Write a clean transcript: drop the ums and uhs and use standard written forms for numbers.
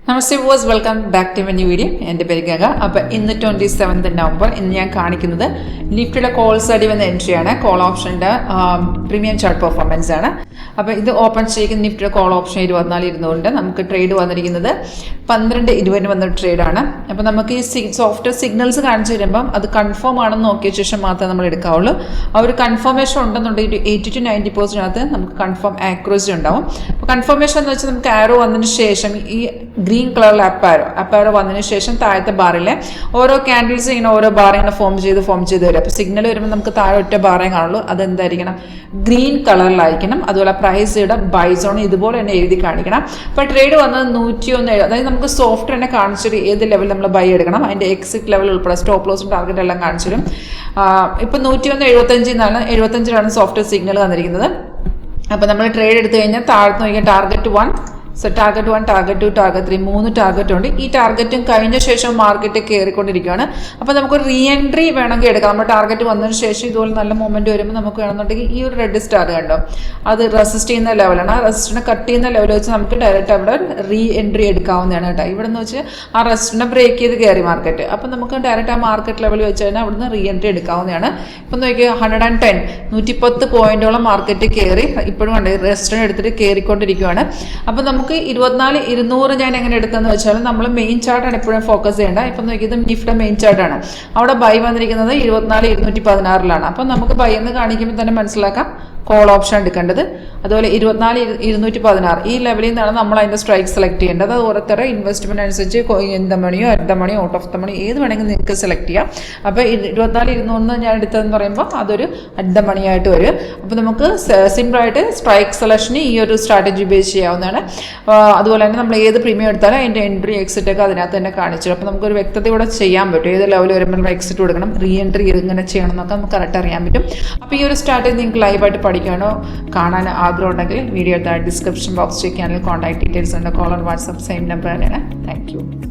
Namaste viewers, welcome back to my new video. എൻ്റെ പേര് ഗംഗ. അപ്പോൾ ഇന്ന് 27 നവംബർ. ഇന്ന് ഞാൻ കാണിക്കുന്നത് നിഫ്റ്റിയുടെ കോൾ സൈഡിൽ വന്ന എൻട്രിയാണ്. കോൾ ഓപ്ഷൻ്റെ പ്രീമിയം ചാർട്ട് പെർഫോമൻസ് ആണ്. അപ്പോൾ ഇത് ഓപ്പൺ ചെയ്യിക്കുന്ന നിഫ്റ്റിയുടെ കോൾ ഓപ്ഷൻ 24 ഇരുന്നുകൊണ്ട് നമുക്ക് ട്രേഡ് വന്നിരിക്കുന്നത് 12:20 വന്ന ട്രേഡാണ്. അപ്പോൾ നമുക്ക് ഈ സോഫ്റ്റ്വെയർ സിഗ്നൽസ് കാണിച്ചു തരുമ്പം അത് കൺഫേം ആണെന്ന് നോക്കിയ ശേഷം മാത്രമേ നമ്മൾ എടുക്കാവുള്ളൂ. ആ ഒരു കൺഫർമേഷൻ ഉണ്ടെന്നുണ്ടെങ്കിൽ 80 to 90% നമുക്ക് കൺഫേം ആക്യുറസി ഉണ്ടാവും. അപ്പോൾ കൺഫർമേഷൻ എന്ന് വെച്ചാൽ നമുക്ക് ആരോ വന്നതിന് ശേഷം ഈ ഗ്രീൻ കളറിൽ അപ്പാരോ വന്നതിന് ശേഷം താഴത്തെ ബാറിലെ ഓരോ ക്യാൻഡിൽസ് ഇങ്ങനെ ഓരോ ബാർ ഇങ്ങനെ ഫോം ചെയ്ത് വരും. അപ്പോൾ സിഗ്നൽ വരുമ്പോൾ നമുക്ക് താഴെ ഒറ്റ ബാറേ കാണുള്ളൂ. അതെന്തായിരിക്കണം? ഗ്രീൻ കളറിലായിരിക്കണം. അതുപോലെ പ്രൈസിയുടെ ബൈ സോൺ ഇതുപോലെ തന്നെ എഴുതി കാണിക്കണം. അപ്പോൾ ട്രേഡ് വന്നത് 101, അതായത് നമുക്ക് സോഫ്റ്റ് തന്നെ കാണിച്ചിട്ട് ഏത് ലെവൽ നമ്മൾ ബൈ എടുക്കണം, അതിൻ്റെ എക്സിറ്റ് ലെവൽ ഉൾപ്പെടെ സ്റ്റോപ്പ് ലോസും ടാർഗറ്റ് എല്ലാം കാണിച്ചിരും. ഇപ്പോൾ 101.75 സോഫ്റ്റ് സിഗ്നൽ വന്നിരിക്കുന്നത്. അപ്പോൾ നമ്മൾ ട്രേഡ് എടുത്തു കഴിഞ്ഞാൽ താഴ്ന്നു നോക്കിയാൽ target 1, target 1, target 2, target 3, 3 target ഉണ്ട്. ഈ ടാർഗറ്റും കഴിഞ്ഞ ശേഷം മാർക്കറ്റ് കയറിക്കൊണ്ടിരിക്കുകയാണ്. അപ്പോൾ നമുക്ക് റീ എൻട്രി വേണമെങ്കിൽ എടുക്കാം. നമ്മൾ ടാർഗറ്റ് വന്നതിന് ശേഷം ഇതുപോലെ നല്ല മൂവ്മെൻറ്റ് വരുമ്പോൾ നമുക്ക് വേണമെന്നുണ്ടെങ്കിൽ ഈ ഒരു റെഡ് സ്റ്റാർ കണ്ടോ, അത് റെസിസ്റ്റ് ചെയ്യുന്ന ലെവലാണ്. ആ റെസിസ്റ്റിനെ കട്ട് ചെയ്യുന്ന ലെവൽ വെച്ച് നമുക്ക് ഡയറക്റ്റ് അവിടെ റീ എൻട്രി എടുക്കാവുന്നതാണ് കേട്ടോ. ഇവിടെ നിന്ന് വെച്ച് ആ റെസിസ്റ്റിനെ ബ്രേക്ക് ചെയ്ത് കയറി മാർക്കറ്റ്. അപ്പോൾ നമുക്ക് ഡയറക്റ്റ് ആ മാർക്കറ്റ് ലെവൽ വെച്ച് കഴിഞ്ഞാൽ അവിടുന്ന് റീ എൻട്രി എടുക്കാവുന്നതാണ്. ഇപ്പം നോക്കിയാൽ 110 പോയിന്റോളം മാർക്കറ്റ് കയറി ഇപ്പോഴും ഉണ്ട്, റെസിസ്റ്റിനെ എടുത്തിട്ട് കയറിക്കൊണ്ടിരിക്കുകയാണ്. അപ്പോൾ നമുക്ക് 24,200 ഞാൻ എങ്ങനെ എടുത്തതെന്ന് വെച്ചാൽ നമ്മൾ മെയിൻ ചാർട്ടാണ് എപ്പോഴും ഫോക്കസ് ചെയ്യേണ്ടത്. ഇപ്പം നോക്കിയത് നിഫ്റ്റിയുടെ മെയിൻ ചാർട്ടാണ്. അവിടെ ബൈ വന്നിരിക്കുന്നത് 24,216 അപ്പോൾ നമുക്ക് ബൈ എന്ന് കാണിക്കുമ്പോൾ തന്നെ മനസ്സിലാക്കാം കോൾ ഓപ്ഷൻ എടുക്കേണ്ടത്. അതുപോലെ 24,216 ഈ ലെവലിൽ നിന്നാണ് നമ്മൾ അതിൻ്റെ സ്ട്രൈക്ക് സെലക്ട് ചെയ്യേണ്ടത്. അത് ഓരോരുത്തരുടെ ഇൻവെസ്റ്റ്മെൻറ്റ് അനുസരിച്ച് എന്ത് മണിയോ അറ്റ് ദ മണിയോ ഔട്ട് ഓഫ് ദ മണി ഏത് വേണമെങ്കിൽ നിങ്ങൾക്ക് സെലക്ട് ചെയ്യാം. അപ്പോൾ 24,200 ഞാൻ എടുത്തതെന്ന് പറയുമ്പോൾ അതൊരു അറ്റ് ദ മണി ആയിട്ട് വരും. അപ്പോൾ നമുക്ക് സിമ്പിളായിട്ട് സ്ട്രൈക്ക് സെലക്ഷന് ഈ ഒരു സ്ട്രാറ്റജി ബേസ് ചെയ്യാവുന്നതാണ്. അതുപോലെ തന്നെ നമ്മൾ ഏത് പ്രീമിയം എടുത്താലും അതിൻ്റെ എൻട്രി എക്സിറ്റ് ഒക്കെ അതിനകത്ത് തന്നെ കാണിച്ചു. അപ്പോൾ നമുക്കൊരു വ്യക്തതയോടെ ചെയ്യാൻ പറ്റും. ഏത് ലെവൽ വരുമ്പോൾ നമ്മൾ എക്സിറ്റ് കൊടുക്കണം, റീ എൻട്രി ഇങ്ങനെ ചെയ്യണം എന്നൊക്കെ നമുക്ക് കറക്റ്റ് അറിയാൻ പറ്റും. അപ്പോൾ ഈ ഒരു സ്ട്രാറ്റജി നിങ്ങൾക്ക് ലൈവായിട്ട് പഠിക്കാനോ കാണാൻ ആഗ്രഹം ഉണ്ടെങ്കിൽ വീഡിയോ ഡിസ്ക്രിപ്ഷൻ ബോക്സ് ചെക്ക് ചെയ്യാനും കോൺടാക്ട് ഡീറ്റെയിൽസ് ഉണ്ട്. Call on WhatsApp same number തന്നെയാണ്. Thank U.